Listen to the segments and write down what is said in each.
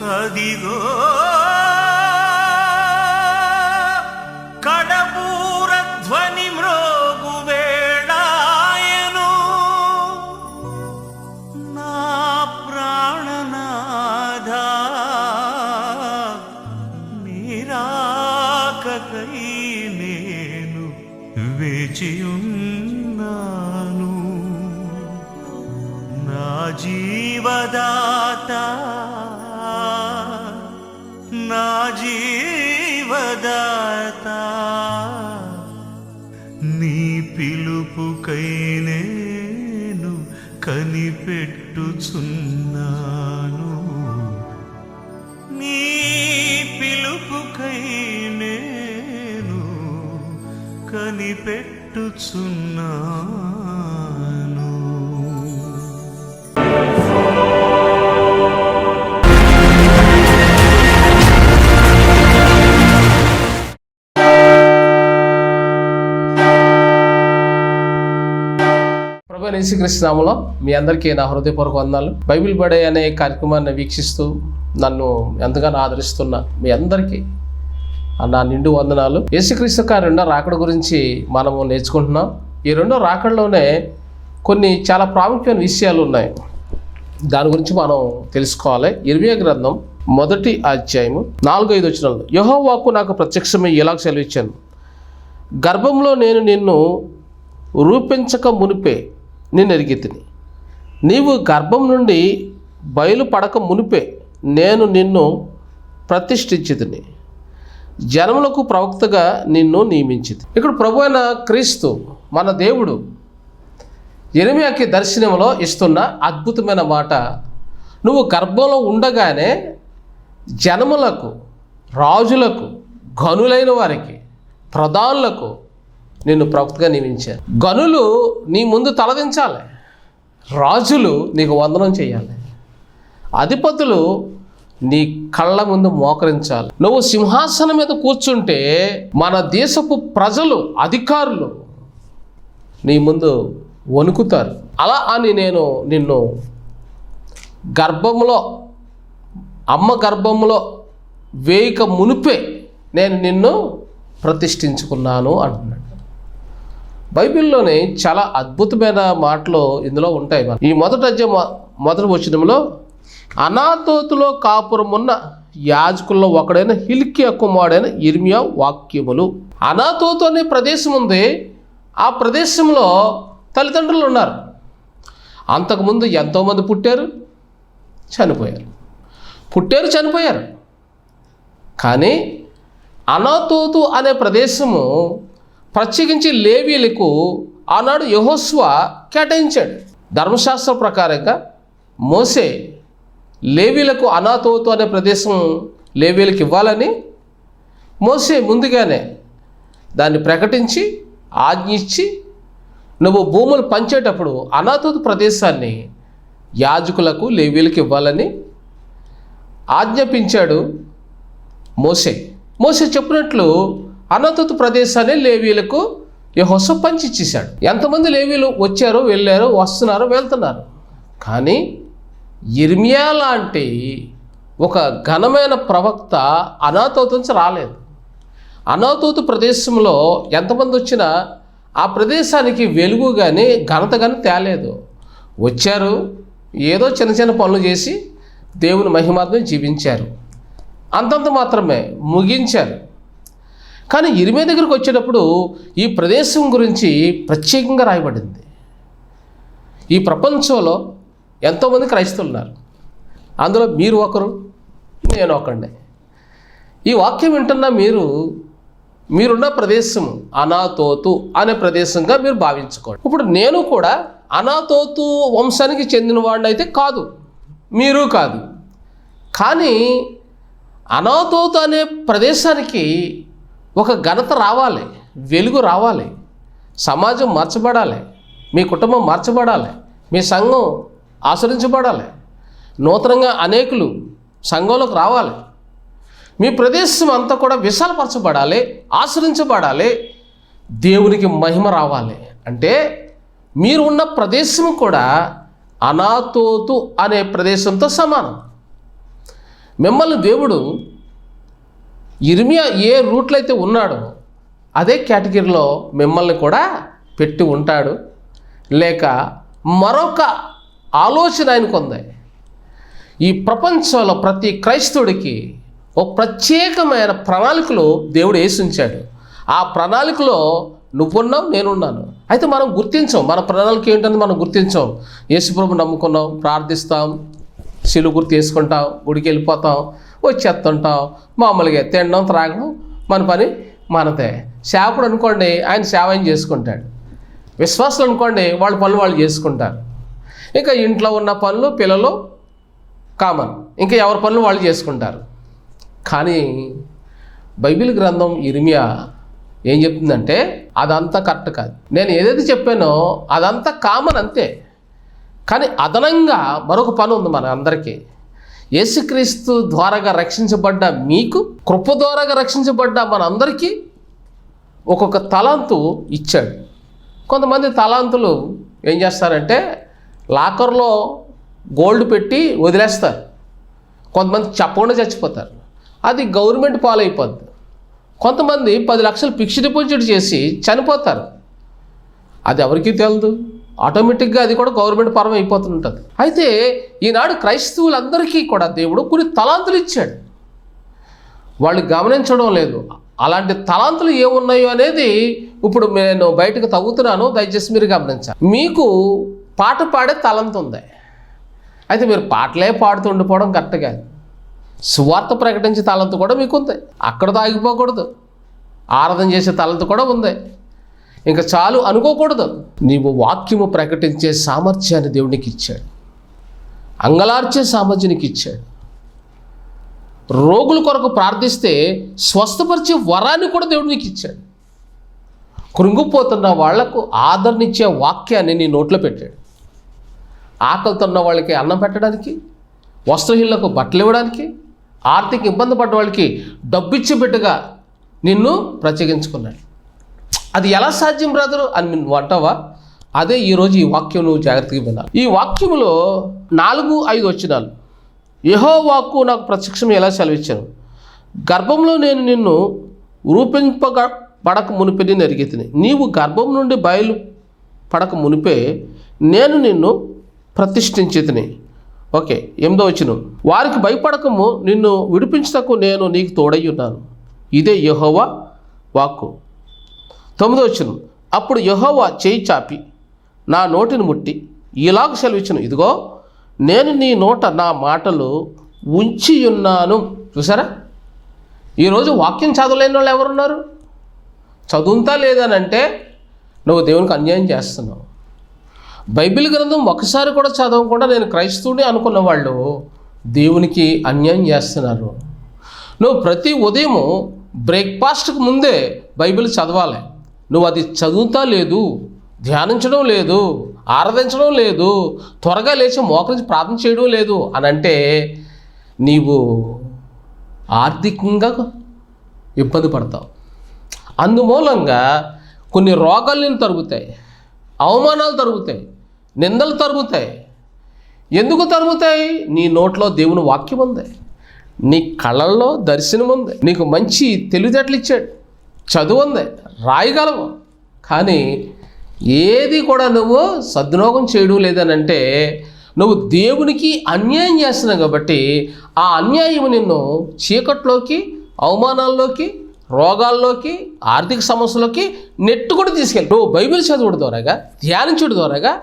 అదిగో కడబూర ధ్వని మ్రోగు వేళాయను నా ప్రాణనాథా నీరాకకై నేను వేచియున్నాను నా జీవదాత నా జీవదాత నీ పిలుపుకై నేను కనిపెట్టుచున్నాను నీ పిలుపుకై నేను కనిపెట్టుచున్నాను. యేసుక్రీస్తు నామములో మీ అందరికీ నా హృదయపూర్వక వందనాలు. బైబిల్ బడే అనే కార్యక్రమాన్ని వీక్షిస్తూ నన్ను ఎంతగానో ఆదరిస్తున్న మీ అందరికీ నా నిండు వందనాలు. యేసుక్రీస్తు యొక్క రెండో రాకడ గురించి మనము నేర్చుకుంటున్నాం. ఈ రెండో రాకడలోనే కొన్ని చాలా ప్రాముఖ్యమైన విషయాలు ఉన్నాయి. దాని గురించి మనం తెలుసుకోవాలి. ఇర్మియా గ్రంథం 1వ అధ్యాయము 4-5 వచనాలు. యెహోవా వాక్కు నాకు ప్రత్యక్షమై ఇలాగ సెలవిచ్చాను, గర్భంలో నేను నిన్ను రూపించక మునిపే నిన్ను ఎరిగితిని, నీవు గర్భం నుండి బయలుపడక మునిపే నేను నిన్ను ప్రతిష్ఠించితిని, జనములకు ప్రవక్తగా నిన్ను నియమించితి. ఇక్కడ ప్రభు అయిన క్రీస్తు మన దేవుడు యిర్మీయాకి దర్శనంలో ఇస్తున్న అద్భుతమైన మాట, నువ్వు గర్భంలో ఉండగానే జనములకు, రాజులకు, ఘనులైన వారికి, ప్రధానులకు నిన్ను ప్రవక్తగా నియమించాను. గనులు నీ ముందు తలదించాలి, రాజులు నీకు వందనం చేయాలి, అధిపతులు నీ కళ్ళ ముందు మోకరించాలి. నువ్వు సింహాసనం మీద కూర్చుంటే మన దేశపు ప్రజలు, అధికారులు నీ ముందు వణుకుతారు. అలా అని నేను నిన్ను గర్భంలో, అమ్మ గర్భంలో వేయక మునిపే నేను నిన్ను ప్రతిష్ఠించుకున్నాను అంటున్నాడు. బైబిల్లోనే చాలా అద్భుతమైన మాటలు ఇందులో ఉంటాయి. ఈ మొదటి వచనంలో అనాతోతులో కాపురమున్న యాజకుల్లో ఒకడైన హిల్కియా కుమారుడైన యిర్మీయా వాక్యములు. అనాతోతు అనే ప్రదేశం ఉంది. ఆ ప్రదేశంలో తల్లిదండ్రులు ఉన్నారు. అంతకుముందు ఎంతోమంది పుట్టారు, చనిపోయారు. కానీ అనాతోతు అనే ప్రదేశము ప్రత్యేకించి లేవీయులకు ఆనాడు యెహోషువ కేటాయించాడు. ధర్మశాస్త్ర ప్రకారంగా మోసే లేవీయులకు అనాతోతు అనే ప్రదేశం లేవీయులకు ఇవ్వాలని మోసే ముందుగానే దాన్ని ప్రకటించి ఆజ్ఞ ఇచ్చి, నువ్వు భూములు పంచేటప్పుడు అనాతోతు ప్రదేశాన్ని యాజకులకు, లేవీయులకు ఇవ్వాలని ఆజ్ఞాపించాడు మోసే. చెప్పినట్లు అనాతోతు ప్రదేశాన్ని లేవీయులకు యెహోషువ పంచిచ్చేశాడు. ఎంతమంది లేవీయులు వచ్చారో, వెళ్ళారో, వస్తున్నారు, వెళ్తున్నారు. కానీ యిర్మీయా లాంటి ఒక ఘనమైన ప్రవక్త అనాతోతు నుంచి రాలేదు. అనాతోతు ప్రదేశంలో ఎంతమంది వచ్చినా ఆ ప్రదేశానికి వెలుగు కానీ ఘనత కానీ తేలేదు. వచ్చారు, ఏదో చిన్న చిన్న పనులు చేసి దేవుని మహిమార్థం జీవించారు, అంతంత మాత్రమే ముగించారు. కానీ యిర్మీయా దగ్గరికి వచ్చేటప్పుడు ఈ ప్రదేశం గురించి ప్రత్యేకంగా రాయబడింది. ఈ ప్రపంచంలో ఎంతోమంది క్రైస్తవులు ఉన్నారు. అందులో మీరు ఒకరు, నేను ఒకడినే. ఈ వాక్యం వింటున్న మీరున్న ప్రదేశం అనాతోతు అనే ప్రదేశంగా మీరు భావించుకోండి. ఇప్పుడు నేను కూడా అనాతోతు వంశానికి చెందినవాడిని అయితే కాదు, మీరు కాదు. కానీ అనాతోతు అనే ప్రదేశానికి ఒక ఘనత రావాలి, వెలుగు రావాలి, సమాజం మార్చబడాలి, మీ కుటుంబం మార్చబడాలి, మీ సంఘం ఆచరించబడాలి, నూతనంగా అనేకులు సంఘంలోకి రావాలి, మీ ప్రదేశం అంతా కూడా విశాలపరచబడాలి, ఆచరించబడాలి, దేవునికి మహిమ రావాలి. అంటే మీరు ఉన్న ప్రదేశం కూడా అనాతోతు అనే ప్రదేశంతో సమానం. మిమ్మల్ని దేవుడు ఇర్మియా ఏ రూట్లో అయితే ఉన్నాడో అదే కేటగిరీలో మిమ్మల్ని కూడా పెట్టి ఉంటాడు. లేక మరొక ఆలోచన ఆయనకు ఉంది. ఈ ప్రపంచంలో ప్రతి క్రైస్తవుడికి ఒక ప్రత్యేకమైన ప్రణాళికలో దేవుడు వేసి ఉంచాడు. ఆ ప్రణాళికలో నువ్వున్నావు, నేనున్నాను. అయితే మనం గుర్తించాం, మన ప్రణాళిక ఏంటని మనం గుర్తించాం. యేసుప్రభు నమ్ముకున్నాం, ప్రార్థిస్తాం, శిలువ గుర్తు వేసుకుంటాం, గుడికి వెళ్ళిపోతాం, వచ్చేస్తుంటాం, మామూలుగా తినడం త్రాగడం మన పని మనదే. సేవకుడు అనుకోండి, ఆయన సేవ ఆయన చేసుకుంటాడు. విశ్వాసులు అనుకోండి, వాళ్ళ పనులు వాళ్ళు చేసుకుంటారు. ఇంకా ఇంట్లో ఉన్న పనులు పిల్లలు కామన్, ఇంకా ఎవరి పనులు వాళ్ళు చేసుకుంటారు. కానీ బైబిల్ గ్రంథం ఇర్మియా ఏం చెప్తుందంటే అదంతా కరెక్ట్ కాదు. నేను ఏదైతే చెప్పానో అదంతా కామన్ అంతే. కానీ అదనంగా మరొక పని ఉంది మన అందరికీ. యేసుక్రీస్తు ద్వారాగా రక్షించబడ్డ మీకు, కృప ద్వారాగా రక్షించబడ్డ మన అందరికీ ఒక్కొక్క తలాంతు ఇచ్చాడు. కొంతమంది తలాంతులు ఏం చేస్తారంటే లాకర్లో గోల్డ్ పెట్టి వదిలేస్తారు. కొంతమంది చెప్పకుండా చచ్చిపోతారు, అది గవర్నమెంట్ పాలైపోద్ది. కొంతమంది 10 లక్షలు ఫిక్స్డ్ డిపాజిట్ చేసి చనిపోతారు, అది ఎవరికీ తెలియదు. ఆటోమేటిక్గా అది కూడా గవర్నమెంట్ పరం అయిపోతుంటుంది. అయితే ఈనాడు క్రైస్తవులందరికీ కూడా దేవుడు కొన్ని తలాంతులు ఇచ్చాడు. వాళ్ళు గమనించడం లేదు. అలాంటి తలాంతులు ఏమున్నాయో అనేది ఇప్పుడు నేను బయటకు తవ్వుతున్నాను, దయచేసి మీరు గమనించాలి. మీకు పాట పాడే తలంతు ఉంది. అయితే మీరు పాటలే పాడుతూ ఉండిపోవడం కరెక్ట్ కాదు. సువార్త ప్రకటించే తలంతు కూడా మీకు ఉంది, అక్కడతో ఆగిపోకూడదు. ఆరాధన చేసే తలంతు కూడా ఉంది, ఇంకా చాలు అనుకోకూడదు. నీవు వాక్యము ప్రకటించే సామర్థ్యాన్ని దేవునికి ఇచ్చాడు, అంగలార్చే సామర్థ్యానికి ఇచ్చాడు. రోగుల కొరకు ప్రార్థిస్తే స్వస్థపరిచే వరాన్ని కూడా దేవుడు నీకు ఇచ్చాడు. కృంగిపోతున్న వాళ్లకు ఆదరణిచ్చే వాక్యాన్ని నీ నోట్లో పెట్టాడు. ఆకలితో ఉన్న వాళ్ళకి అన్నం పెట్టడానికి, వస్త్రహీనులకు బట్టలు ఇవ్వడానికి, ఆర్థిక ఇబ్బంది పడ్డ వాళ్ళకి డబ్బిచ్చి బిడ్డగా నిన్ను ప్రత్యేకించుకున్నాడు. అది ఎలా సాధ్యం బ్రదరు అని నువ్వు అంటావా? అదే ఈరోజు ఈ వాక్యం నువ్వు జాగ్రత్తగా వినాలి. ఈ వాక్యంలో 4-5 వచనాలు. యెహోవా వాక్కు నాకు ప్రత్యక్షం ఎలా సెలవిచ్చాను, గర్భంలో నేను నిన్ను రూపింపబడక మునిపే నేను ఎరిగితిని, నీవు గర్భం నుండి బయలు పడక మునిపే నేను నిన్ను ప్రతిష్ఠించితిని. ఓకే, 8వ వచనం. వారికి భయపడకము, నిన్ను విడిపించుటకు నేను నీకు తోడై ఉన్నాను, ఇదే యెహోవా వాక్కు. 9వ వచనం. అప్పుడు యెహోవా చేయి చాపి నా నోటిని ముట్టి ఇలాగ సెలవిచ్చును, ఇదిగో నేను నీ నోట నా మాటలు ఉంచి ఉన్నాను. చూసారా, ఈరోజు వాక్యం చదవలేని వాళ్ళు ఎవరున్నారు? చదువుతా లేదనంటే నువ్వు దేవునికి అన్యాయం చేస్తున్నావు. బైబిల్ గ్రంథం ఒకసారి కూడా చదవకుండా నేను క్రైస్తవుని అనుకున్న వాళ్ళు దేవునికి అన్యాయం చేస్తున్నారు. నువ్వు ప్రతి ఉదయము బ్రేక్ఫాస్ట్కి ముందే బైబిల్ చదవాలి. నువ్వు అది చదువుతా లేదు, ధ్యానించడం లేదు, ఆరాధించడం లేదు, త్వరగా లేచి మోకరించి ప్రార్థన చేయడం లేదు అని అంటే నీవు ఆర్థికంగా ఇబ్బంది పడతావు. అందుమూలంగా కొన్ని రోగాలు నేను తరుగుతాయి, అవమానాలు తరుగుతాయి, నిందలు తరుగుతాయి. ఎందుకు తరుగుతాయి? నీ నోట్లో దేవుని వాక్యం ఉంది, నీ కళ్ళల్లో దర్శనం ఉంది, నీకు మంచి తెలివితేటలు ఇచ్చాడు, చదువు ఉంది, రాయగలవు. కానీ ఏది కూడా నువ్వు సద్వినియోగం చేయడం లేదనంటే నువ్వు దేవునికి అన్యాయం చేస్తున్నావు. కాబట్టి ఆ అన్యాయం నిన్ను చీకట్లోకి, అవమానాల్లోకి, రోగాల్లోకి, ఆర్థిక సమస్యలోకి నెట్టుకొని తీసుకెళ్ళి నువ్వు బైబిల్ చదవడం ద్వారాగా, ధ్యానించడం ద్వారాగా,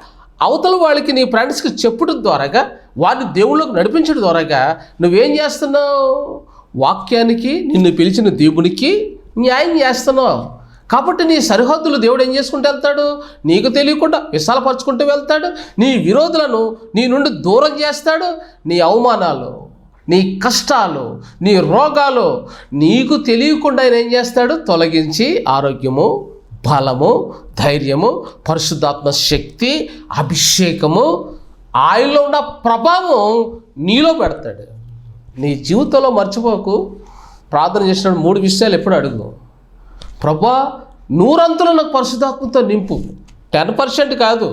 అవతల వాళ్ళకి నీ ఫ్రెండ్స్కి చెప్పడం ద్వారాగా, వారిని దేవుళ్ళకి నడిపించడం ద్వారాగా నువ్వేం చేస్తున్నావు? వాక్యానికి, నిన్ను పిలిచిన దేవునికి న్యాయం చేస్తున్నావు. కాబట్టి నీ సరిహద్దులు దేవుడు ఏం చేసుకుంటూ వెళ్తాడు? నీకు తెలియకుండా విశాలపరుచుకుంటూ వెళ్తాడు. నీ విరోధులను నీ నుండి దూరం చేస్తాడు. నీ అవమానాలు, నీ కష్టాలు, నీ రోగాలు నీకు తెలియకుండా ఆయన ఏం చేస్తాడు? తొలగించి ఆరోగ్యము, బలము, ధైర్యము, పరిశుద్ధాత్మ శక్తి, అభిషేకము, ఆయనలో ఉన్న ప్రభావం నీలో పెడతాడు. నీ జీవితంలో మర్చిపోకు, ప్రార్థన చేసినప్పుడు 3 విషయాలు ఎప్పుడు అడుగు. ప్రభా, 100 నాకు పరిశుద్ధాత్మతో నింపు. 10% కాదు.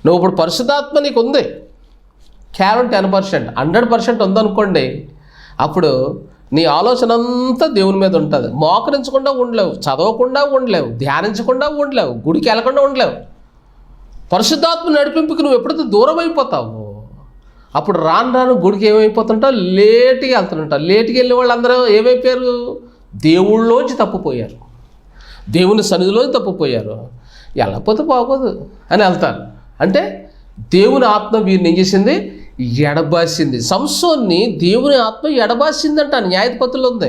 నువ్వు ఇప్పుడు పరిశుద్ధాత్మ నీకు ఉంది, కేవలం 10%. 100% ఉందనుకోండి, అప్పుడు నీ ఆలోచన అంతా దేవుని మీద ఉంటుంది. మోకరించకుండా ఉండలేవు, చదవకుండా ఉండలేవు, ధ్యానించకుండా ఉండలేవు, గుడికి వెళ్ళకుండా ఉండలేవు. పరిశుద్ధాత్మ నడిపింపుకి నువ్వు ఎప్పుడైతే దూరం అయిపోతావు, అప్పుడు రాను రాను గుడికి ఏమైపోతుంటావు, లేటుగా వెళ్తుంటావు. లేటుగా వెళ్ళే వాళ్ళందరూ ఏమైపోయారు? దేవుళ్ళలోంచి తప్పిపోయారు, దేవుని సన్నిధిలోంచి తప్పిపోయారు. వెళ్ళకపోతే బాగోదు అని వెళ్తారు. అంటే దేవుని ఆత్మ వీరిని ఏం చేసింది? ఎడబాసింది. సంసోన్ని దేవుని ఆత్మ ఎడబాసిందంట, న్యాయపత్రులు ఉంది.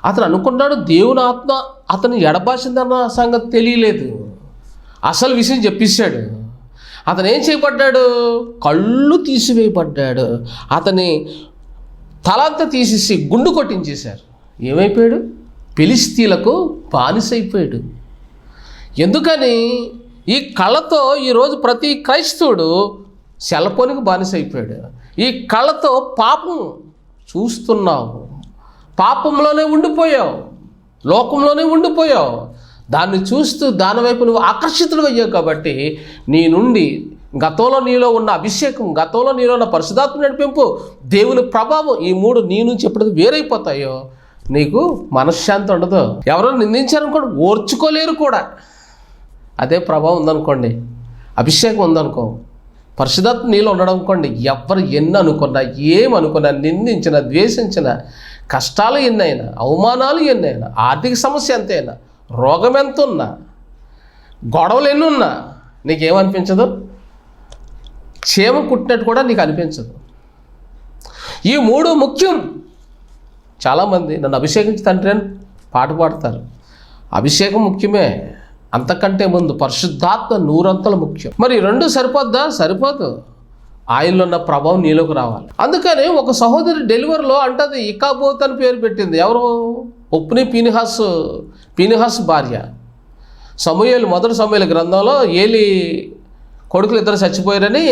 అతను అనుకున్నాడు దేవుని ఆత్మ అతను ఎడబాసిందన్న సంగతి తెలియలేదు. అసలు విషయం చెప్పేశాడు. అతను ఏం చేయబడ్డాడు? కళ్ళు తీసివేయబడ్డాడు. అతని తలంతా తీసేసి గుండు కొట్టించేశారు. ఏమైపోయాడు? ఫిలిష్తీయులకు బానిసైపోయాడు. ఎందుకని? ఈ కళ్ళతో ఈరోజు ప్రతి క్రైస్తవుడు సెల్ఫోన్కి బానిసైపోయాడు. ఈ కళ్ళతో పాపం చూస్తున్నావు, పాపంలోనే ఉండిపోయావు, లోకంలోనే ఉండిపోయావు. దాన్ని చూస్తూ దాని వైపు నువ్వు ఆకర్షితుడు అయ్యావు. కాబట్టి నీ నుండి గతంలో నీలో ఉన్న అభిషేకం, గతంలో నీలో ఉన్న పరిశుద్ధాత్మ నడిపింపు, దేవుని ప్రభావం, ఈ మూడు నీ నుంచి ఎప్పుడైతే వేరైపోతాయో నీకు మనశ్శాంతి ఉండదు. ఎవరో నిందించారనుకోండి, ఓర్చుకోలేరు కూడా. అదే ప్రభావం ఉందనుకోండి, అభిషేకం ఉందనుకో, పరిశుద్ధాత్మ నీలో ఉండడం అనుకోండి, ఎవరు ఎన్ని అనుకున్నా, ఏమనుకున్నా, నిందించిన, ద్వేషించిన, కష్టాలు ఎన్నైనా, అవమానాలు ఎన్నైనా, ఆర్థిక సమస్య ఎంతైనా, రోగం ఎంత ఉన్నా, గొడవలు ఎన్ని ఉన్నా నీకేమనిపించదు? క్షేమ కుట్టినట్టు కూడా నీకు అనిపించదు. ఈ మూడు ముఖ్యం. చాలామంది నన్ను అభిషేకించి తండ్రి అని పాట పాడతారు. అభిషేకం ముఖ్యమే, అంతకంటే ముందు పరిశుద్ధాత్మ నూరంతలు ముఖ్యం. మరి రెండు సరిపోద్దా? సరిపోదు. ఆయనలో ఉన్న ప్రభావం నీలోకి రావాలి. అందుకని ఒక సహోదరి డెలివరీలో అంటది, ఇకాబోత్ అని పేరు పెట్టింది. ఎవరు? ఒప్ని పీనిహాస్ భార్య. మొదటి సమూయేలు గ్రంథంలో ఏలి కొడుకులు ఇద్దరు చచ్చిపోయారని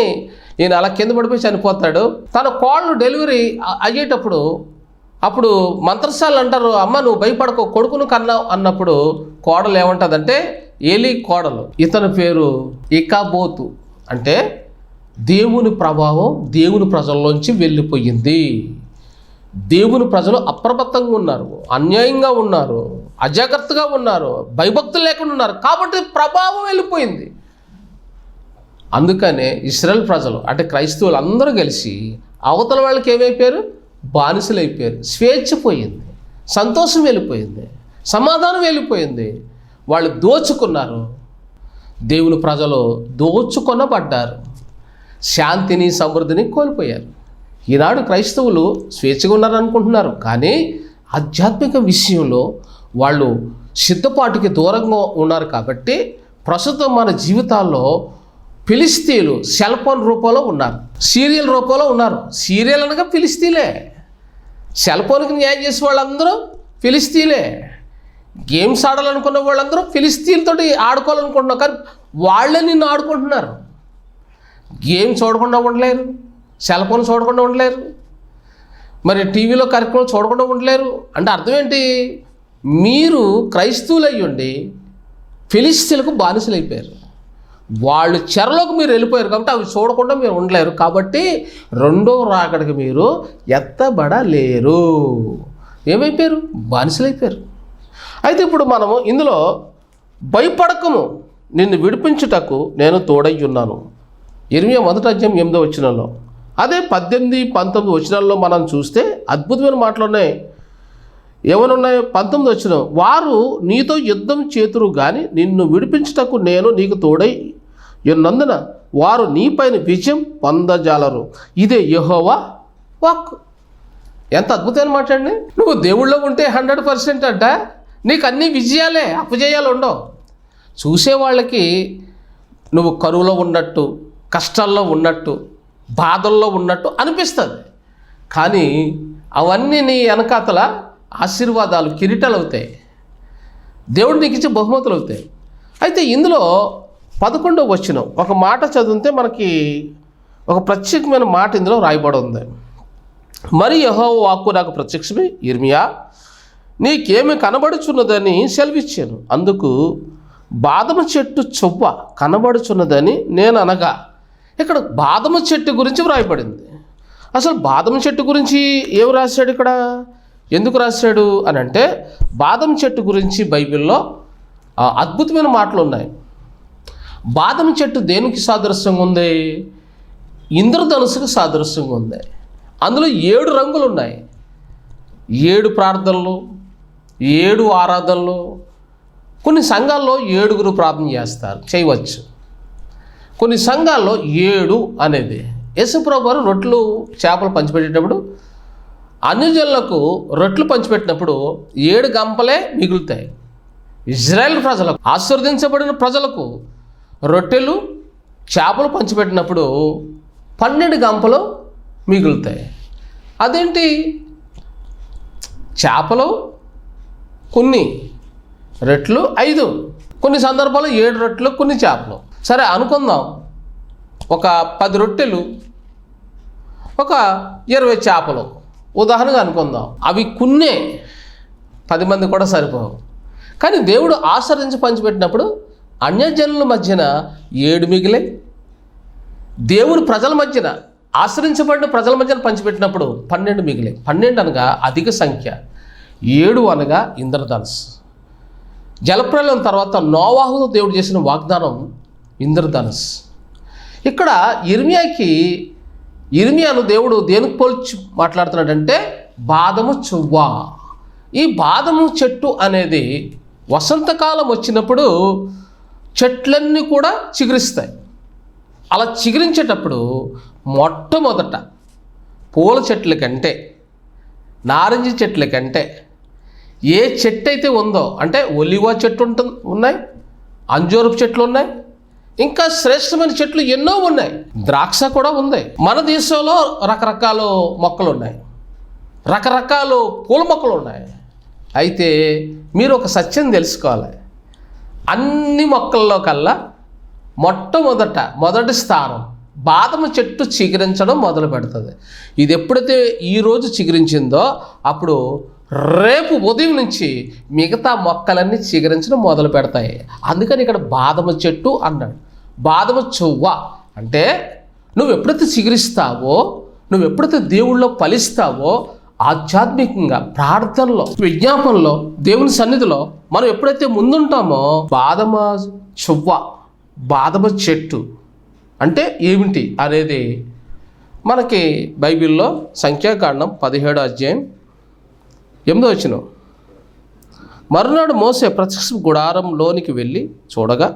ఈయన అలా కింద పడిపోయి చనిపోతాడు. తన కోళ్ళు డెలివరీ అయ్యేటప్పుడు అప్పుడు మంత్రసాలు అంటారు, అమ్మ నువ్వు భయపడకో, కొడుకును కన్నావు అన్నప్పుడు కోడలు ఏమంటుందంటే, ఏలి కోడలు, ఇతని పేరు ఇకాబోతు. అంటే దేవుని ప్రభావం దేవుని ప్రజల్లోంచి వెళ్ళిపోయింది. దేవుని ప్రజలు అప్రమత్తంగా ఉన్నారు, అన్యాయంగా ఉన్నారు, అజాగ్రత్తగా ఉన్నారు, భయభక్తులు లేకుండా ఉన్నారు. కాబట్టి ప్రభావం వెళ్ళిపోయింది. అందుకనే ఇశ్రాయేల్ ప్రజలు అంటే క్రైస్తవులు అందరూ కలిసి అవతల వాళ్ళకి ఏమైపోయారు? బానిసలు అయిపోయారు. స్వేచ్ఛ పోయింది, సంతోషం వెళ్ళిపోయింది, సమాధానం వెళ్ళిపోయింది. వాళ్ళు దోచుకున్నారు. దేవుని ప్రజలు దోచుకొనబడ్డారు, శాంతిని సమృద్ధిని కోల్పోయారు. ఈనాడు క్రైస్తవులు స్వేచ్ఛగా ఉన్నారనుకుంటున్నారు, కానీ ఆధ్యాత్మిక విషయంలో వాళ్ళు సిద్ధపాటుకి దూరంగా ఉన్నారు. కాబట్టి ప్రస్తుతం మన జీవితాల్లో ఫిలిస్తీన్లు సెల్ ఫోన్ రూపంలో ఉన్నారు, సీరియల్ రూపంలో ఉన్నారు. సీరియల్ అనగా ఫిలిస్తీన్లే. సెల్ ఫోన్కి న్యాయం చేసే వాళ్ళందరూ ఫిలిస్తీన్లే. గేమ్స్ ఆడాలనుకున్న వాళ్ళందరూ ఫిలిస్తీన్లతోటి ఆడుకోవాలనుకుంటున్నారు, కానీ వాళ్ళే నిన్ను ఆడుకుంటున్నారు. గేమ్ చూడకుండా ఉండలేరు, సెల్ ఫోన్ చూడకుండా ఉండలేరు, మరి టీవీలో కార్యక్రమం చూడకుండా ఉండలేరు. అంటే అర్థం ఏంటి? మీరు క్రైస్తవులు అయ్యుండి ఫిలిస్తీన్లకు బానిసలు అయిపోయారు. వాళ్ళు చెరలోకి మీరు వెళ్ళిపోయారు కాబట్టి అవి చూడకుండా మీరు ఉండలేరు. కాబట్టి రెండో రాకడికి మీరు ఎత్తబడలేరు. ఏమైపోయారు? బానిసలైపోయారు. అయితే ఇప్పుడు మనము ఇందులో భయపడకము, నిన్ను విడిపించుటకు నేను తోడై ఉన్నాను. ఇర్మియా 1:8 అదే 18-19 వచనాల్లో మనం చూస్తే అద్భుతమైన మాటలు ఉన్నాయి. ఏమనున్నాయి? 19 వారు నీతో యుద్ధం చేతురు కానీ నిన్ను విడిపించుటకు నేను నీకు తోడై ఉన్నందున వారు నీపైన విజయం పొందజాలరు. ఇదే యెహోవా వాక్కు. ఎంత అద్భుతమైన మాట అండి. నువ్వు దేవుళ్ళో ఉంటే 100% అంట నీకు అన్ని విజయాలే, అపజయాలు ఉండవు. చూసేవాళ్ళకి నువ్వు కరువులో ఉన్నట్టు, కష్టాల్లో ఉన్నట్టు, బాధల్లో ఉన్నట్టు అనిపిస్తుంది. కానీ అవన్నీ నీ వెనకాతల ఆశీర్వాదాలు, కిరీటాలు అవుతాయి. దేవుడు నీకు ఇచ్చే బహుమతులు అవుతాయి. అయితే ఇందులో 11వ వచనం ఒక మాట చదివితే మనకి ఒక ప్రత్యేకమైన మాట ఇందులో రాయబడి ఉంది. మరి యెహోవా వాక్కు నాకు ప్రత్యక్షమే, ఇర్మియా నీకేమి కనబడుచున్నదని సెలవిచ్చాను. అందుకు బాదమ చెట్టు చొవ్వ కనబడుచున్నదని నేను అనగా, ఇక్కడ బాదమ చెట్టు గురించి వ్రాయబడింది. అసలు బాదం చెట్టు గురించి ఏం రాశాడు ఇక్కడ, ఎందుకు రాశాడు అని అంటే, బాదం చెట్టు గురించి బైబిల్లో అద్భుతమైన మాటలు ఉన్నాయి. బాదం చెట్టు దేనికి సాదృశ్యంగా ఉంది? ఇంద్రధనుసుకు సాదృశ్యంగా ఉంది. అందులో 7 రంగులు ఉన్నాయి. 7 ప్రార్థనలు, 7 ఆరాధనలు. కొన్ని సంఘాల్లో 7 ప్రార్థన చేయవచ్చు. కొన్ని సంఘాల్లో 7 అనేది. యేసుప్రభు వారు రొట్టెలు చేపలు పంచిపెట్టేటప్పుడు అన్యజనులకు రొట్టెలు పంచిపెట్టినప్పుడు 7 గంపలే మిగులుతాయి. ఇజ్రాయెల్ ప్రజలకు, ఆశీర్వదించబడిన ప్రజలకు రొట్టెలు చేపలు పంచిపెట్టినప్పుడు 12 గంపలు మిగులుతాయి. అదేంటి? చేపలు కొన్ని, రొట్టెలు 5, కొన్ని సందర్భాల్లో 7 రొట్టెలు, కొన్ని చేపలు. సరే అనుకుందాం, ఒక 10 రొట్టెలు, ఒక 20 చేపలు ఉదాహరణగా అనుకుందాం. అవి కొన్నే, 10 మంది కూడా సరిపోవు. కానీ దేవుడు ఆశీర్వదించి పంచిపెట్టినప్పుడు అన్యజనుల మధ్యన 7 మిగిలే. దేవుని ప్రజల మధ్యన, ఆశ్రయించబడిన ప్రజల మధ్యన పంచిపెట్టినప్పుడు 12 మిగిలే. 12 అనగా అధిక సంఖ్య, 7 అనగా ఇంద్రధనుస్సు. జలప్రలయం తర్వాత నోవాహుతో దేవుడు చేసిన వాగ్దానం ఇంద్రధనుస్సు. ఇక్కడ ఇర్మియాను దేవుడు దేనికి పోల్చి మాట్లాడుతున్నాడంటే బాదము చువ్వ. ఈ బాదము చెట్టు అనేది వసంతకాలం వచ్చినప్పుడు చెట్లన్నీ కూడా చిగురిస్తాయి. అలా చిగురించేటప్పుడు మొట్టమొదట పూల చెట్ల కంటే, నారింజ చెట్ల కంటే ఏ చెట్టు అయితే ఉందో, అంటే ఒలివ చెట్టు ఉన్నాయి, అంజూరపు చెట్లు ఉన్నాయి, ఇంకా శ్రేష్టమైన చెట్లు ఎన్నో ఉన్నాయి, ద్రాక్ష కూడా ఉంది. మన దేశంలో రకరకాల మొక్కలు ఉన్నాయి, రకరకాల పూల మొక్కలు ఉన్నాయి. అయితే మీరు ఒక సత్యం తెలుసుకోవాలి. అన్ని మొక్కల్లో కల్లా మొదటి స్థానం బాదము చెట్టు చిగురించడం మొదలు పెడుతుంది. ఇది ఎప్పుడైతే ఈరోజు చిగురించిందో అప్పుడు రేపు ఉదయం నుంచి మిగతా మొక్కలన్నీ చిగురించడం మొదలు పెడతాయి. అందుకని ఇక్కడ బాదము చెట్టు అన్నాడు. బాదము చువ్వ అంటే నువ్వు ఎప్పుడైతే చిగురిస్తావో, నువ్వు ఎప్పుడైతే దేవుళ్ళో ఫలిస్తావో, ఆధ్యాత్మికంగా ప్రార్థనలో, విజ్ఞాపనలో, దేవుని సన్నిధిలో మనం ఎప్పుడైతే ముందుంటామో, బాదమ చువ్వ, బాదమ చెట్టు అంటే ఏమిటి అనేది మనకి బైబిల్లో సంఖ్యాకాండం 17వ అధ్యాయం 8వ వచనం. మరునాడు మోసే ప్రత్యక్ష గుడారంలోనికి వెళ్ళి చూడగా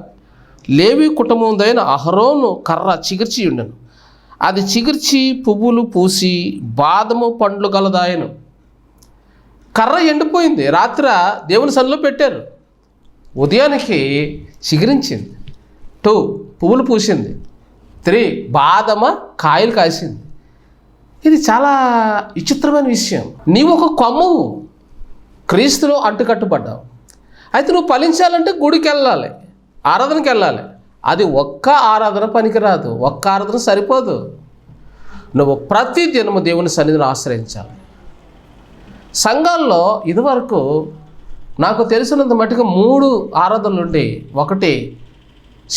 లేవి కుటుంబముదైన అహరోను కర్ర చిగిర్చి ఉండెను. అది చిగిర్చి పువ్వులు పూసి బాదము పండ్లు గలదాయను. కర్ర ఎండిపోయింది. రాత్రి దేవుని సన్నిధిలో పెట్టారు. ఉదయానికి చిగురించింది. 2 పువ్వులు పూసింది. 3 బాదమ కాయలు కాసింది. ఇది చాలా విచిత్రమైన విషయం. నీవు ఒక కొమ్మవు, క్రీస్తులో అంటుకట్టుపడ్డావు. అయితే నువ్వు ఫలించాలంటే గుడికి వెళ్ళాలి, ఆరాధనకి వెళ్ళాలి. అది ఒక్క ఆరాధన పనికిరాదు, ఒక్క ఆరాధన సరిపోదు. నువ్వు ప్రతి దినము దేవుని సన్నిధిని ఆశ్రయించాలి. సంఘాల్లో ఇదివరకు నాకు తెలిసినంత మట్టుగా 3 ఆరాధనలు ఉండి, ఒకటి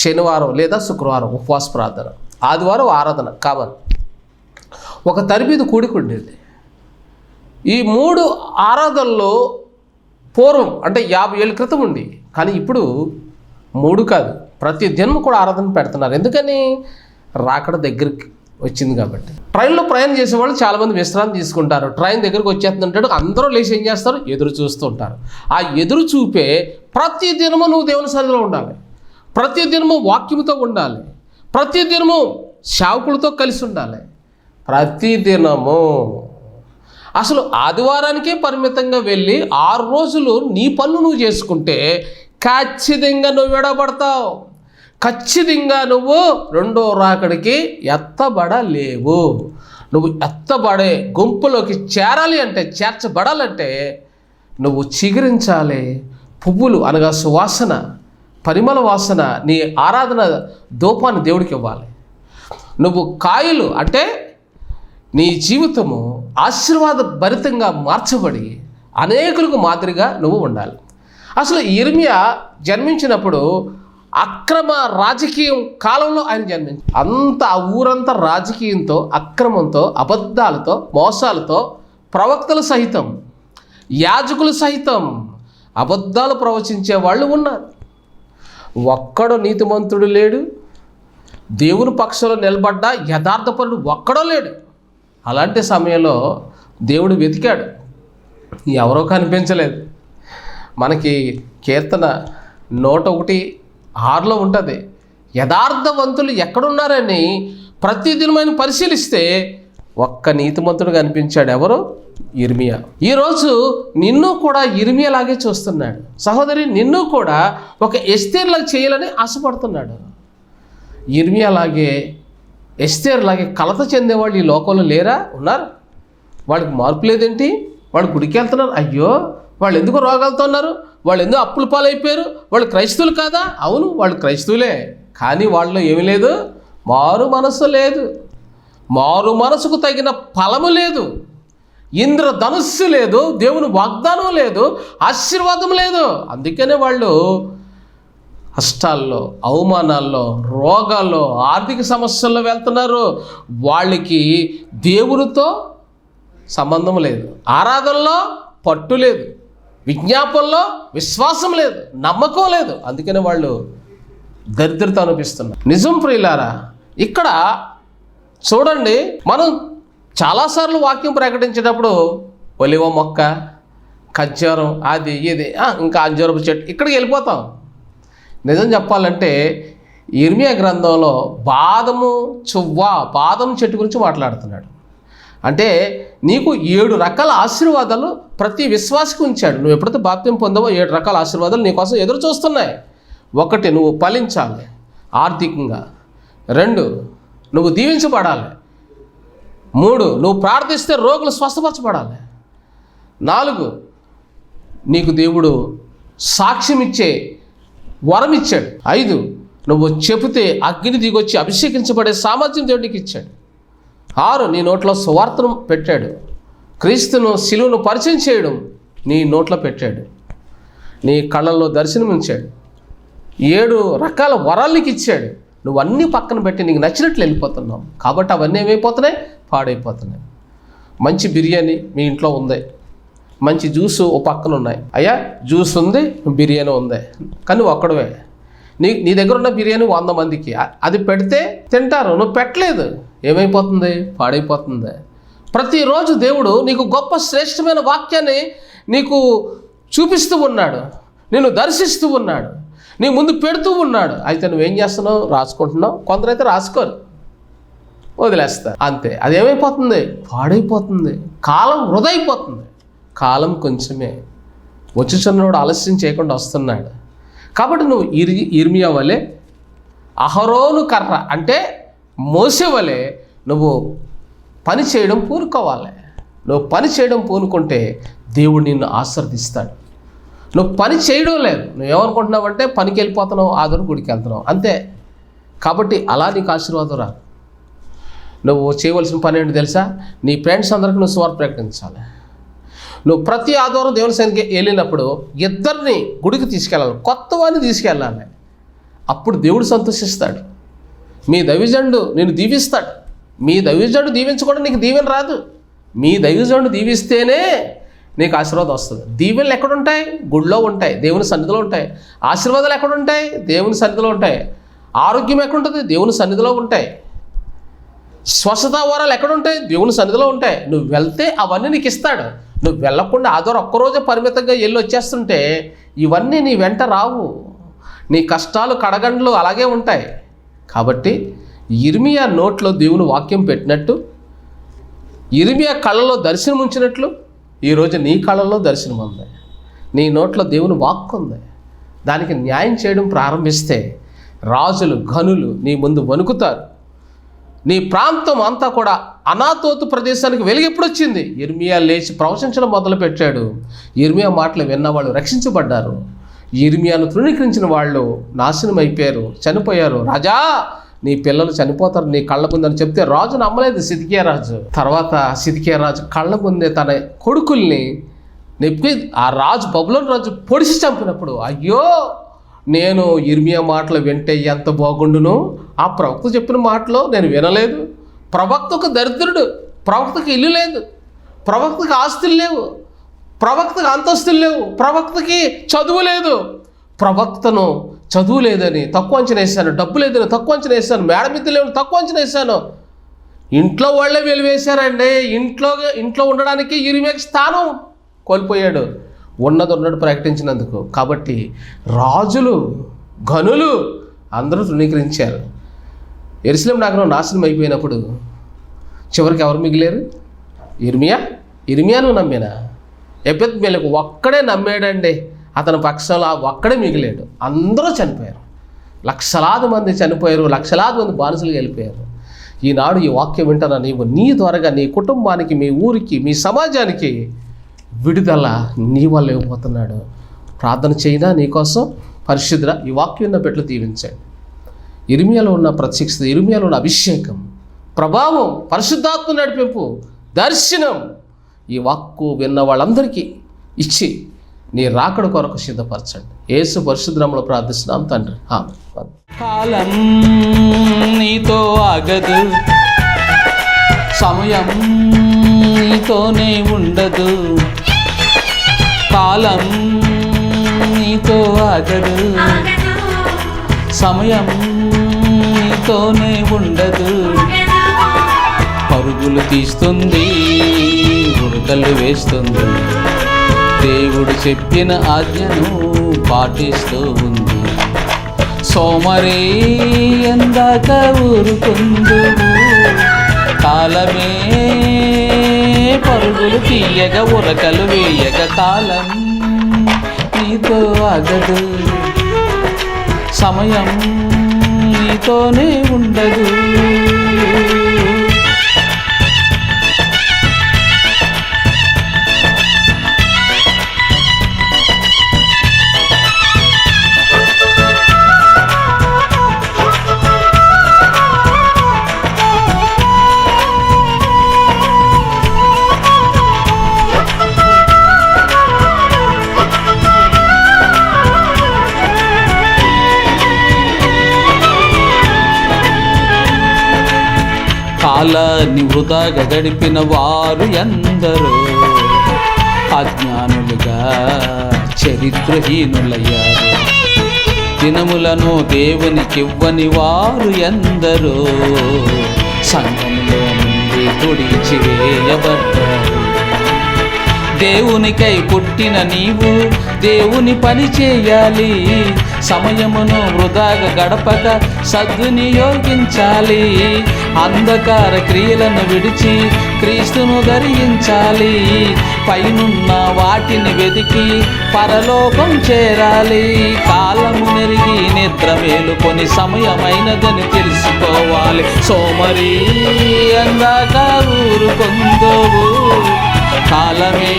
శనివారం లేదా శుక్రవారం ఉపవాస ప్రార్థన, ఆదివారం ఆరాధన కావాలి, ఒక తరబీదు కూడిక ఉండేది. ఈ 3 ఆరాధనలు పూర్వం అంటే 50 ఏళ్ళ క్రితం ఉండి, కానీ ఇప్పుడు 3 కాదు, ప్రతి దినం కూడా ఆరాధన పెడుతున్నారు. ఎందుకని? రాకడ దగ్గరికి వచ్చింది కాబట్టి. ట్రైన్లో ప్రయాణం చేసేవాళ్ళు చాలామంది విశ్రాంతి తీసుకుంటారు. ట్రైన్ దగ్గరికి వచ్చేస్తుంటాడు, అందరూ లేచి ఏం చేస్తారు? ఎదురు చూస్తూ ఉంటారు. ఆ ఎదురు చూపే ప్రతి దినము నువ్వు దేవుని సన్నిధిలో ఉండాలి, ప్రతి దినము వాక్యముతో ఉండాలి, ప్రతి దినము సేవకులతో కలిసి ఉండాలి. ప్రతి దినము అసలు ఆదివారానికే పరిమితంగా వెళ్ళి 6 రోజులు నీ పనులు నువ్వు చేసుకుంటే ఖచ్చితంగా నువ్వు విడబడతావు. ఖచ్చితంగా నువ్వు రెండో రాకడికి ఎత్తబడలేవు. నువ్వు ఎత్తబడే గుంపులోకి చేర్చబడాలంటే నువ్వు చిగురించాలి. పువ్వులు అనగా సువాసన, పరిమళ వాసన, నీ ఆరాధన ధూపాన్ని దేవుడికి ఇవ్వాలి. నువ్వు కాయలు అంటే నీ జీవితము ఆశీర్వాద భరితంగా మార్చబడి అనేకులకు మాదిరిగా నువ్వు ఉండాలి. అసలు ఇర్మియా జన్మించినప్పుడు అక్రమ రాజకీయం కాలంలో ఆయన జన్మించాడు. అంత ఆ ఊరంతా రాజకీయంతో, అక్రమంతో, అబద్ధాలతో, మోసాలతో, ప్రవక్తలు సహితం, యాజకులు సహితం అబద్ధాలు ప్రవచించే వాళ్ళు ఉన్నారు. ఒక్కడో నీతిమంతుడు లేడు, దేవుని పక్షంలో నిలబడ్డ యథార్థపరుడు ఒక్కడో లేడు. అలాంటి సమయంలో దేవుడు వెతికాడు, ఎవరో కనిపించలేదు. మనకి కీర్తన 101:6 ఉంటుంది, యథార్థవంతులు ఎక్కడున్నారని ప్రతిదినమైన పరిశీలిస్తే ఒక్క నీతిమంతుడు కనిపించాడు. ఎవరు? యిర్మీయా. ఈరోజు నిన్ను కూడా యిర్మీయాలాగే చూస్తున్నాడు. సహోదరి, నిన్ను కూడా ఒక ఎస్తేర్లాగా చేయాలని ఆశపడుతున్నాడు. యిర్మీయాలాగే, ఎస్తేర్లాగే కలత చెందేవాళ్ళు ఈ లోకంలో లేరా? ఉన్నారు. వాళ్ళకి మార్పు లేదేంటి? వాళ్ళు గుడికి వెళ్తున్నారు, అయ్యో వాళ్ళు ఎందుకు రోగాలతో ఉన్నారు, వాళ్ళు ఎందుకు అప్పుల పాలైపోయారు, వాళ్ళు క్రైస్తవులు కాదా? అవును, వాళ్ళు క్రైస్తవులే, కానీ వాళ్ళలో ఏమీ లేదు, మారు మనసు లేదు, మారు మనసుకు తగిన ఫలము లేదు, ఇంద్రధనుస్సు లేదు, దేవుని వాగ్దానం లేదు, ఆశీర్వాదం లేదు. అందుకనే వాళ్ళు కష్టాల్లో, అవమానాల్లో, రోగాల్లో, ఆర్థిక సమస్యల్లో వెళ్తున్నారు. వాళ్ళకి దేవునితో సంబంధం లేదు, ఆరాధనలో పట్టు లేదు, విజ్ఞాపనలో విశ్వాసం లేదు, నమ్మకం లేదు. అందుకనే వాళ్ళు దరిద్రత అనిపిస్తున్నారు. నిజం ప్రియులారా, ఇక్కడ చూడండి, మనం చాలాసార్లు వాక్యం ప్రకటించేటప్పుడు ఒలివ మొక్క, ఖర్జూరం, అది ఇది, ఇంకా అంజూరపు చెట్టు, ఇక్కడికి వెళ్ళిపోతాం. నిజం చెప్పాలంటే యిర్మీయా గ్రంథంలో బాదం చెట్టు గురించి మాట్లాడుతున్నాడు. అంటే నీకు 7 రకాల ఆశీర్వాదాలు ప్రతి విశ్వాసికి ఉంచాడు. నువ్వు ఎప్పుడైతే బాప్తిసం పొందావో 7 రకాల ఆశీర్వాదాలు నీకోసం ఎదురు చూస్తున్నాయి. 1, నువ్వు ఫలించాలి ఆర్థికంగా. 2, నువ్వు దీవించబడాలి. 3, నువ్వు ప్రార్థిస్తే రోగులు స్వస్థపరచబడాలి. 4, నీకు దేవుడు సాక్ష్యం ఇచ్చే వరం ఇచ్చాడు. 5, నువ్వు చెబితే అగ్ని దిగొచ్చి అభిషేకించబడే సామర్థ్యం దేవుడికి ఇచ్చాడు. 6, నీ నోట్లో సువార్తను పెట్టాడు. క్రీస్తును, శిలువను పరిచయం చేయడం నీ నోట్లో పెట్టాడు. నీ కళ్ళల్లో దర్శనం ఉంచాడు. 7 రకాల వరాలు నీకు ఇచ్చాడు. నువ్వు అన్నీ పక్కన పెట్టి నీకు నచ్చినట్లు వెళ్ళిపోతున్నావు. కాబట్టి అవన్నీ ఏమైపోతున్నాయి? పాడైపోతున్నాయి. మంచి బిర్యానీ మీ ఇంట్లో ఉంది, మంచి జ్యూసు ఓ పక్కన ఉన్నాయి. అయ్యా జ్యూస్ ఉంది, బిర్యానీ ఉంది, కానీ ఒక్కడవే. నీ దగ్గర ఉన్న బిర్యానీ 100 మందికి, అది పెడితే తింటారు, నువ్వు పెట్టలేదు, ఏమైపోతుంది? పాడైపోతుంది. ప్రతిరోజు దేవుడు నీకు గొప్ప శ్రేష్టమైన వాక్యాన్ని నీకు చూపిస్తూ ఉన్నాడు, నిన్ను దర్శిస్తూ ఉన్నాడు, నీ ముందు పెడుతూ ఉన్నాడు. అయితే నువ్వేం చేస్తున్నావు? రాసుకుంటున్నావు. కొందరైతే రాసుకోరు, వదిలేస్తారు, అంతే. అది ఏమైపోతుంది? పాడైపోతుంది. కాలం వృధా అయిపోతుంది. కాలం కొంచెమే, వచ్చుచున్నవాడు ఆలస్యం చేయకుండా వస్తున్నాడు. కాబట్టి నువ్వు యిర్మీయా వలె, అహరోను కర్ర అంటే మోసే వలె నువ్వు పని చేయడం పూనుకోవాలి. నువ్వు పని చేయడం పూనుకుంటే దేవుడు నిన్ను ఆశీర్వదిస్తాడు. నువ్వు పని చేయడం లేదు, నువ్వేమనుకుంటున్నావంటే పనికి వెళ్ళిపోతున్నావు, ఆదరణ గుడికి వెళ్తున్నావు, అంతే. కాబట్టి అలా నీకు ఆశీర్వాదం రాదు. నువ్వు చేయవలసిన పని ఏంటి తెలుసా? నీ ఫ్రెండ్స్ అందరికీ నువ్వు సువార్త ప్రకటించాలి. నువ్వు ప్రతి ఆదివారం దేవుని సన్నిధికి వెళ్ళినప్పుడు 2 గుడికి తీసుకెళ్ళాలి, కొత్త వాడిని తీసుకెళ్ళాలి. అప్పుడు దేవుడు సంతోషిస్తాడు. మీ దైవజనుడు నిన్ను దీవిస్తాడు. మీ దైవజనుడు దీవించకుండా నీకు దీవెన రాదు. మీ దైవజనుడు దీవిస్తేనే నీకు ఆశీర్వాదం వస్తుంది. దీవెనలు ఎక్కడుంటాయి? గుడిలో ఉంటాయి, దేవుని సన్నిధిలో ఉంటాయి. ఆశీర్వాదాలు ఎక్కడుంటాయి? దేవుని సన్నిధిలో ఉంటాయి. ఆరోగ్యం ఎక్కడుంటుంది? దేవుని సన్నిధిలో ఉంటాయి. స్వస్థతా వరాలు ఎక్కడుంటాయి? దేవుని సన్నిధిలో ఉంటాయి. నువ్వు వెళ్తే అవన్నీ నీకు ఇస్తాడు. నువ్వు వెళ్ళకుండా ఆదివారం ఒక్కరోజే పరిమితంగా వెళ్ళి వచ్చేస్తుంటే ఇవన్నీ నీ వెంట రావు. నీ కష్టాలు, కడగండ్లు అలాగే ఉంటాయి. కాబట్టి యిర్మీయా నోట్లో దేవుని వాక్యం పెట్టినట్టు, యిర్మీయా కళ్ళలో దర్శనం ఉంచినట్లు ఈరోజు నీ కళ్ళలో దర్శనం ఉంది. నీ నోట్లో దేవుని వాక్కు ఉంది. దానికి న్యాయం చేయడం ప్రారంభిస్తే రాజులు, ఘనులు నీ ముందు వణుకుతారు. నీ ప్రాంతం అంతా కూడా అనాతోతు ప్రదేశానికి వెలుగు ఎప్పుడు వచ్చింది? యిర్మీయా లేచి ప్రవచించడం మొదలుపెట్టాడు. యిర్మీయా మాటలు విన్నవాళ్ళు రక్షించబడ్డారు. యిర్మీయాను తృణీకరించిన వాళ్ళు నాశనం అయిపోయారు, చనిపోయారు. రాజా, నీ పిల్లలు చనిపోతారు నీ కళ్ళ ముందని చెప్తే రాజు నమ్మలేదు, సిద్కియా రాజు. తర్వాత సిద్కియా రాజు కళ్ళ ముందే తన కొడుకుల్ని నెప్పి ఆ రాజు, బబులోను రాజు పొడిచి చంపినప్పుడు, అయ్యో నేను ఇర్మియా మాటలు వింటే ఎంత బాగుండును, ఆ ప్రవక్త చెప్పిన మాటలో నేను వినలేదు. ప్రవక్తకు దరిద్రుడు, ప్రవక్తకి ఇల్లు లేదు, ప్రవక్తకి ఆస్తులు లేవు, ప్రవక్తకి అంతస్తులు లేవు, ప్రవక్తకి చదువు లేదు. ప్రవక్తను చదువు లేదని తక్కువ అంచనా వేశాను, డబ్బు లేదని తక్కువ అంచనా వేశాను, మేడమిద్దు లేవని తక్కువ అంచనా వేశాను. ఇంట్లో వాళ్ళే వెలివేశారండి. ఇంట్లో ఉండడానికి ఇర్మియాకి స్థానం కోల్పోయాడు, ఉన్నది ప్రకటించినందుకు. కాబట్టి రాజులు, ఘనులు అందరూ తృణీకరించారు. యెరూషలేము నగరం నాశనం అయిపోయినప్పుడు చివరికి ఎవరు మిగిలారు? ఇర్మియాను నమ్మినా ఎబెద్మెలెకు ఒక్కడే నమ్మాడండి. అతని పక్షంలో ఒక్కడే మిగిలాడు. అందరూ చనిపోయారు. లక్షలాది మంది చనిపోయారు, లక్షలాది మంది బానిసలుగా వెళ్ళిపోయారు. ఈనాడు ఈ వాక్యం వింటున్నా నీవు, నీ ద్వారాగా నీ కుటుంబానికి, మీ ఊరికి, మీ సమాజానికి విడుదల నీ వల్ల ఇవ్వబోతున్నాడు. ప్రార్థన చేయినా నీకోసం. పరిశుద్ధుడా, ఈ వాక్యం ఉన్న పెట్లు దీవించండి. ఇర్మియాలో ఉన్న ప్రత్యక్షత, ఇర్మియాలో ఉన్న అభిషేకం, ప్రభావం, పరిశుద్ధాత్మ నడిపింపు, దర్శనం ఈ వాక్కు విన్న వాళ్ళందరికీ ఇచ్చి నీ రాకడ కొరకు సిద్ధపరచండి. యేసు పరిశుద్ధ నామములో ప్రార్థిస్తున్నాం తండ్రి, ఆమేన్. కాలం నీతో ఆగదు, సమయం నీతోనే ఉండదు. కాలం నీతో ఆగదు, సమయం నీతోనే ఉండదు. పరుగులు తీస్తుంది, ఉడకలు వేస్తుంది, దేవుడు చెప్పిన ఆజ్ఞను పాటిస్తూ ఉంది. సోమరి ఎందాక ఊరుకుందు, కాలమే పరుగులు తీయగ ఉరకలు వేయగ. కాలం నీతో ఆగదు, సమయం నీతోనే ఉండదు. కాలాన్ని వృధాగా గడిపిన వారు ఎందరో అజ్ఞానులుగా చరిత్రహీనులయ్యారు. దినములను దేవునికివ్వని వారు ఎందరో సంఘములో నుండి తుడిచివేయబడ్డారు. దేవునికై పుట్టిన నీవు దేవుని పని చేయాలి. సమయమును వృధాగా గడపక సద్వినియోగించాలి. అంధకార క్రియలను విడిచి క్రీస్తును ధరించాలి. పైనున్న వాటిని వెతికి పరలోకం చేరాలి. కాలము నెరిగి నిద్ర మేలుకొని సమయమైనదని తెలుసుకోవాలి. సోమరి అందాక ఊరుకొందోవు, కాలమే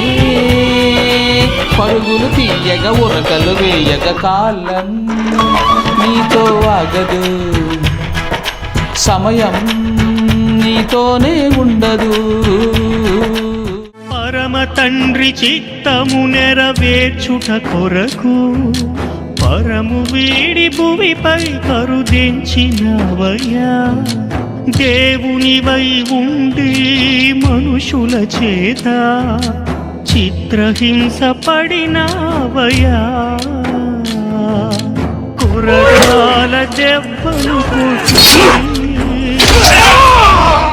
పరుగులు తీయగ ఉరకలు వేయగ. కాలం నీతో ఆగదు, సమయం నీతోనే ఉండదు. పరమ తండ్రి చిత్తము నెరవేర్చుట కొరకు పరము వీడి భువిపై కరుదించినవయ్యా. దేవునివై ఉండి మనుషుల చేత చిత్రహింస పడినవయ్యా. కొరగాల దెబ్బలు కొట్టి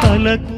తలకు